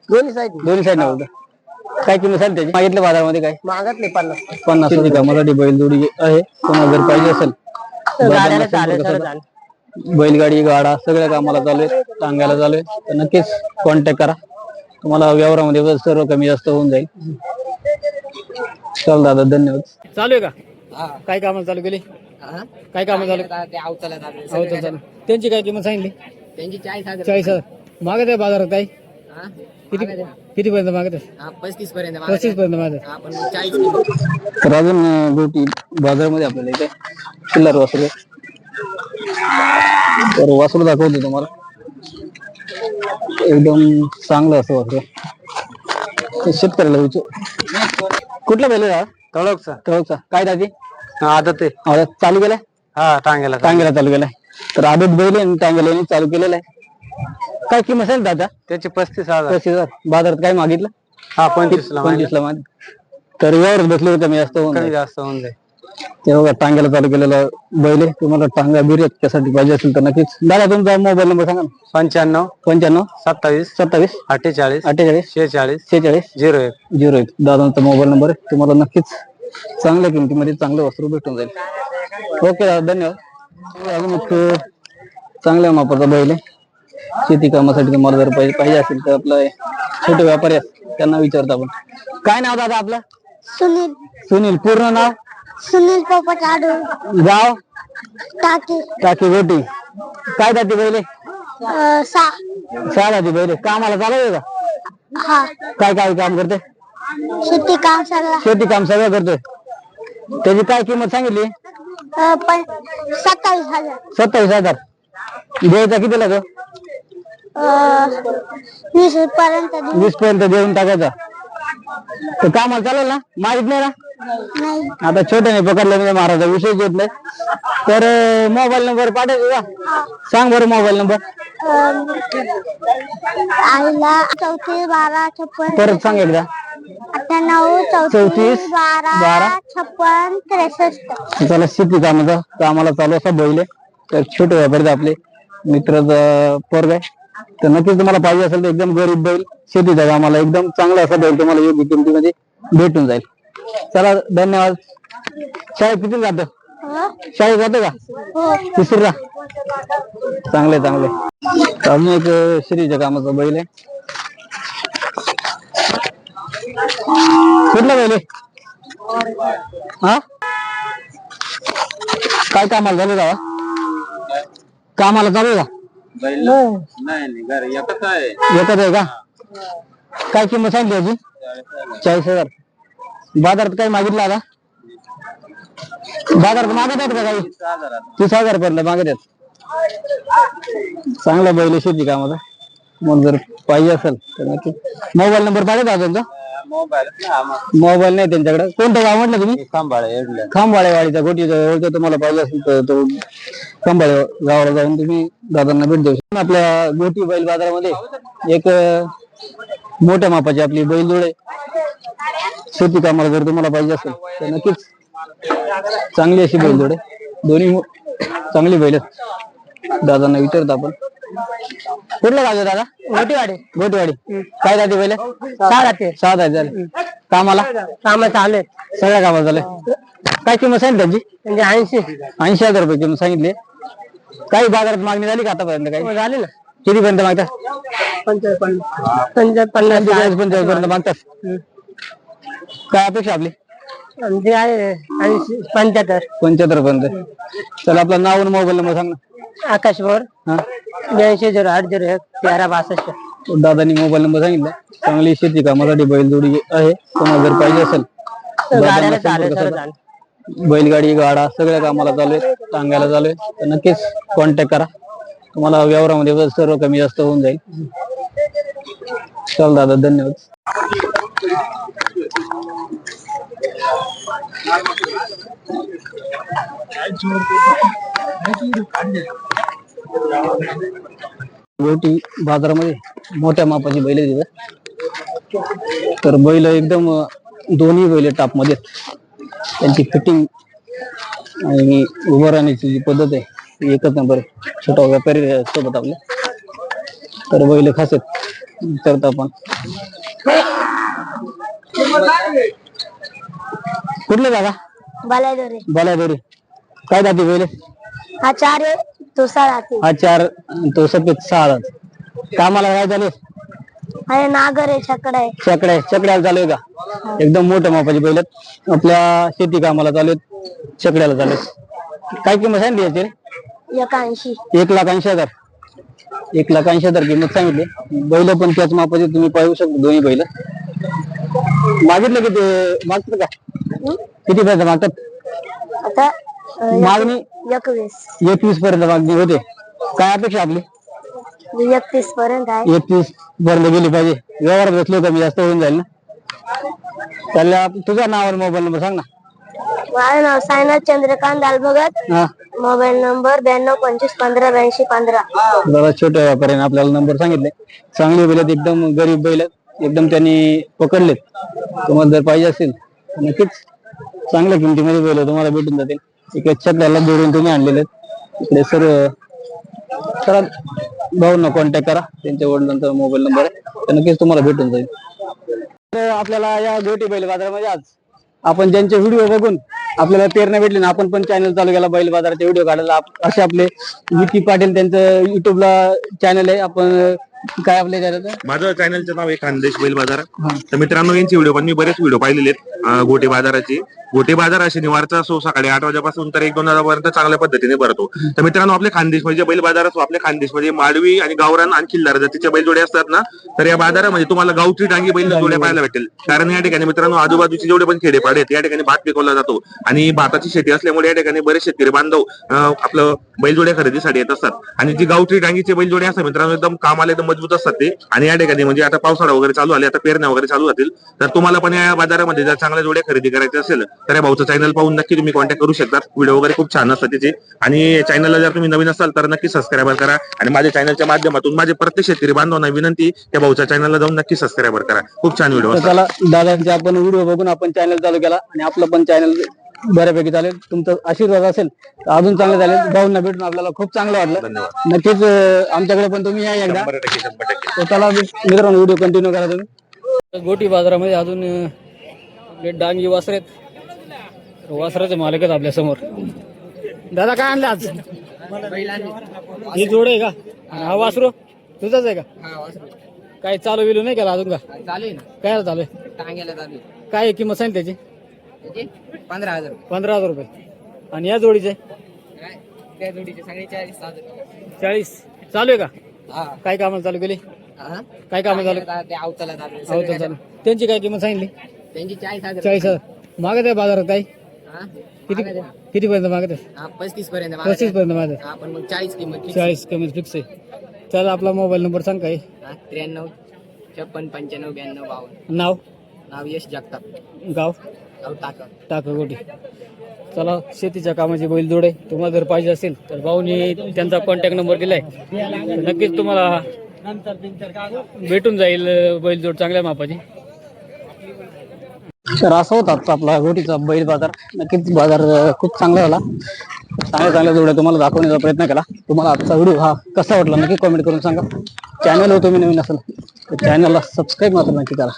दोन्ही साईड नव्हतं. काय किंमत सांग त्याची? मागितलं बाजारामध्ये काय? मागतले 50 50 मराठी बैलजोडी आहे. कोणाला जर पाहिजे असेल बैलगाडी गाडा सगळ्या कामाला चालू आहे, टांगायला चालू आहे, तर नक्कीच कॉन्टॅक्ट करा. तुम्हाला व्यवहारामध्ये सर्व कमी जास्त होऊन जाईल. चल दादा, धन्यवाद. चालू आहे का? काय कामाला चालू केली? काय काम चालू? त्यांची काय किंमत सांगितली? त्यांची 40,000 मागत आहे बाजारात. काय किती पर्यंत मागत आहे? 35 पर्यंत 35 पर्यंत मागत आहे. आपण 40 तर अजून गोटी बाजारामध्ये आपल्याला इथे चिल्लर वासरू. तर वासरू दाखवतो तुम्हाला, एकदम चांगलं असं वासरू. शेतकऱ्याला विचार. कुठला बैल आहे? तळोकचा. काय दादी? आदत आहे. चालू केलाय? हा, टांग्याला चालू केलाय. तर आदत बैल आणि टांग्याला चालू केलेला आहे. काय किंमत असेल दादा त्याचे 35,000. 35,000. बाजारात काय मागितलं? हा, 25ला ला. तर यावर बसले कमी जास्त होऊन जाईल. ते बघा, टांग्याला चालू केलेला बैल आहे. तुम्हाला टांगा बिर्यात त्यासाठी पाहिजे असेल तर नक्कीच दादा तुमचा मोबाईल नंबर सांगा ना. 95 27 27 48 46 46 46 01. दादांचा मोबाईल नंबर आहे. तुम्हाला नक्कीच चांगल्या किमतीमध्ये चांगलं वस्त्र भेटून जाईल. ओके दादा, धन्यवाद. अजून एक चांगल्या मापाचा बैल आहे. शेती कामासाठी तुम्हाला जर पाहिजे असेल तर आपलं छोटे व्यापारी आहेत त्यांना विचारतो आपण. काय नाव दादा आपलं? सुनील. पूर्ण नाव? सुनील पोपट आडू. गाव? टाकी गोटी. काय दाती बैल? 6 दाती बैल. कामाला चालू आहे का? हा, काय काय काम करते? शेती काम सगळं करतोय. त्याची काय किंमत सांगितली? 27,000. 27,000. द्यायचा कितीला तो? 20 पर्यंत 20 पर्यंत देऊन टाकायचा. तर कामाला चालेल ना? माहित नाही ना? नाही. आता छोट्याने पकडलं म्हणजे महाराजा विषय घेत नाही. तर मोबाईल नंबर पाठवायचा का? सांग बरं मोबाईल नंबर. 34 12 56. परत सांग एकदा. 98 34 12 56 63. त्याला शेती कामाला चालू असा बैल आहे. तर छोटे व्यापारी आपले मित्राचा पोरग आहे. तर नक्कीच तुम्हाला पाहिजे असेल तर एकदम गरीब बैल शेतीच्या कामाला एकदम चांगला असा बैल तुम्हाला योग्य किमतीमध्ये भेटून जाईल. चला, धन्यवाद. शाळेत किती जातो? शाळेत जातो का? तिसरीला. चांगले. अजून एक शेतीच्या कामाचा बैल आहे. कुठला बैल आहे? हा, काय कामाला झालं दादा? कामाला चालू का? एकच आहे का? काय किंमत सांगितली अजून? 40,000. बाजारात काय मागितलं आता? बाजारात मागत आहेत का काही? 30,000 पर्यंत मागत आहेत. चांगला बैल शेती कामाचा. मग जर पाहिजे असेल तर नक्की मोबाईल नंबर पाहिजे का त्यांचा? मोबाईल नाही त्यांच्याकडे. कोणतं गाव म्हटलं तुम्ही? खांबाळेवाडीचा गोटी जवळ. तुम्हाला पाहिजे असेल तर तो खांबाळे गावाला जाऊन तुम्ही दादांना भेट देऊ शकता. आपल्या गोटी बैल बाजारामध्ये एक मोठ्या मापाची आपली बैलजोड आहे. शेती कामाला जर तुम्हाला पाहिजे असेल तर नक्कीच चांगली अशी बैलजोड आहे. दोन्ही चांगली बैल आहेत. दादांना विचारतो आपण. कुठलं गाव आहे दादा? गोटीवाडी. काय जाते बैल? 6 झाले. कामाला चालेल. सगळ्या कामाला झाले. काय किंमत सांगितली त्यांची? 80,000 रुपये किंमत सांगितली. काही बाजारात मागणी झाली का आतापर्यंत? काही झाली ना? किती पर्यंत मागतात? 55 पर्यंत मागतात. काय अपेक्षा आपली? 75 पर्यंत. चला, आपलं नाव आणि मोबाईल नंबर सांग ना. आकाश बोर. 82 08 01 13 62. दादानी मोबाईल नंबर सांगितला. चांगली शेती कामासाठी बैलजोडी आहे. तुम्हाला जर पाहिजे असेल बैलगाडी गाडा सगळ्या कामाला चालू आहे, टांगायला चालू आहे, तर नक्कीच कॉन्टॅक्ट करा. तुम्हाला व्यवहारामध्ये सर्व कमी जास्त होऊन जाईल. चल दादा, धन्यवाद. गोटी बाजारामध्ये मोठ्या मापाची बैल तिथं. तर बैल एकदम दोन्ही बैल टॉप मध्ये आहेत. त्यांची फिटिंग आणि उभं राहण्याची जी पद्धत आहे ती एकच नंबर आहे. छोटा व्यापारी सोबत आपले तर बैल खास आहेत करता आपण. कुठले दादा? बालायदोरे. बालादोरी. काय जाती बैल? हा 4 आहे, तो 6 राहते. हा 4 तो सफेद 6. कामाला काय चालू आहे? आणि नागर आहे, छकड आहे. चकड्याला चालू आहे का? एकदम मोठ्या मापाची बैल आहेत. आपल्या शेती कामाला चालू आहेत, चकड्याला चालू आहेत. काय किंमत सांगितली याची? 81. 1,80,000. 1,80,000 किंमत सांगितली. बैल पण त्याच मापाचे तुम्ही पाहू शकता दोन्ही बैल. मागितलं किती मागतात का? किती पर्यंत मागतात? आता मागणी 21. 21 पर्यंत मागणी होते. काय अपेक्षा आपली? 31 पर्यंत आहे. 31 पर्यंत गेली पाहिजे. व्यवहार बसलो कमी जास्त होऊन जाईल ना. त्याला तुझा नाव आणि मोबाईल नंबर सांग ना. माझं नाव सायनाथ चंद्रकांत दालभगत. हा मोबाईल नंबर 9225158215. दादा छोट्या व्यापाऱ्याने आपल्याला नंबर सांगितले. चांगले बैल आहेत, एकदम गरीब बैल आहेत. एकदम त्यांनी पकडलेत. तुम्हाला जर पाहिजे असेल तर नक्कीच चांगल्या किमतीमध्ये बैल तुम्हाला भेटून जातील. इकडे छकड्याला जोडून तुम्ही आणलेले आहेत. इकडे सर भाऊंना कॉन्टॅक्ट करा. त्यांच्या वडिलांचा मोबाईल नंबर आहे, तर नक्कीच तुम्हाला भेटून जाईल. तर आपल्याला या गोटी बैल बाजारामध्ये आज आपण ज्यांचे व्हिडिओ बघून आपल्याला प्रेरणा भेटली ना, आपण पण चॅनल चालू केला बैल बाजाराचे व्हिडिओ काढायला. असे आपले विकी पाटील त्यांचं युट्यूबला चॅनल आहे. आपण काय आपल्या चॅनल? माझं चॅनलचं नाव आहे खानदेश बैल बाजार. तर मित्रांनो, यांचे व्हिडिओ पण मी बरेच व्हिडिओ पाहिलेले आहेत. गोटे बाजाराचे. गोटे बाजार हा शनिवारचा सकाळी 8 वाजल्यापासून तर 1-2 वाजेपर्यंत चांगल्या पद्धतीने भरतो. तर मित्रांनो, आपल्या खानदेशमध्ये बैल बाजार असतो. आपल्या खानदेशमध्ये माडवी आणि गावरान आणि खिल्लार जातीच्या बैल जोडे असतात ना, तर या बाजारामध्ये तुम्हाला गावठी डांगी बैल जोड्या पाहायला भेटेल. कारण या ठिकाणी मित्रांनो आजूबाजूचे जेवढे पण खेडेपाडे आहेत या ठिकाणी भात पिकवला जातो आणि भाताची शेती असल्यामुळे या ठिकाणी बरेच शेतकरी बांधव आपलं बैलजोड्या खरेदीसाठी येत असतात. आणि जी गावठी डांगीचे बैलजोडे असतात मित्रांनो, एकदम कामाला एकदम मजबूत असतात ते. आणि या ठिकाणी म्हणजे आता पावसाळा वगैरे चालू आले, आता पेरण्या वगैरे चालू जातील, तर तुम्हाला पण या बाजारामध्ये जर चांगल्या जोड्या खरेदी करायच्या असेल तर या भाऊचं चॅनल पाहून नक्की तुम्ही कॉन्टॅक्ट करू शकता. व्हिडिओ वगैरे खूप छान असतात त्याचे. आणि चॅनलला जर तुम्ही नवीन असाल तर नक्की सबस्क्राईब करा. आणि माझ्या चॅनलच्या माध्यमातून माझे प्रत्येक शेतकरी बांधवांना विनंती, त्या भाऊच्या चॅनलला जाऊन नक्की सबस्क्राईब करा. खूप छान व्हिडिओ असतात. त्याला दादांचे आपण व्हिडिओ बघून आपण चॅनल चालू केला आणि आपलं पण चॅनल बऱ्यापैकी चालेल. तुमचा आशीर्वाद असेल तर अजून चांगलं चालेल. भाऊंना भेटून आपल्याला खूप चांगलं वाटलं. नक्कीच आमच्याकडे पण तुम्ही या एकदा. 100%. तर चला मित्रांनो, व्हिडिओ कंटिन्यू करा तुम्ही. गोटी बाजारामध्ये अजून आपले डांगी वासरे आहेत. वासराचे मालक आहेत आपल्या समोर. दादा काय आणलं आज? ही जोड आहे का? आणि हा वासरू तुझाच आहे का? काय चालू विलू नाही केला अजून का? चालू आहे ना, काय चालू आहे? टांग्याला चालू आहे. काय आहे किंमत सांग त्याची? 15,000. 15,000 रुपये. आणि या जोडीचे? त्या जोडीचे सगळे 40,000. 40 चालू आहे का? हा. काय कामाला चालू केली? काय कामाला चालू? ते अवताला चालू आहे. हो तर चालू. त्यांची काय किंमत सांगितली? त्यांची 40,000. 40,000. मागत आहे बाजारात काही? किती किती पर्यंत मागत आहे? 35 पर्यंत. 35 पर्यंत मागत आहे. आपण मग 40 किंमत. 40 किंमत फिक्स आहे. त्याला आपला मोबाईल नंबर सांग. काय 93 56 95 92 52. नाव? नाव यश जगताप. गाव? टाकागोटी. चला, शेतीच्या कामाची बैलजोड आहे. तुम्हाला जर पाहिजे असेल तर भाऊनी त्यांचा कॉन्टॅक्ट नंबर दिलाय. नक्कीच तुम्हाला भेटून जाईल बैलजोड चांगल्या मापाची. तर असं होता आपला गोटीचा बैल बाजार. नक्कीच बाजार खूप चांगला झाला. चांगल्या जोड्या तुम्हाला दाखवण्याचा प्रयत्न केला. तुम्हाला आजचा व्हिडिओ हा कसा वाटला नक्की कमेंट करून सांगा. चॅनल हो तुम्ही नवीन असेल तर चॅनलला सबस्क्राईब मात्र नक्की करा.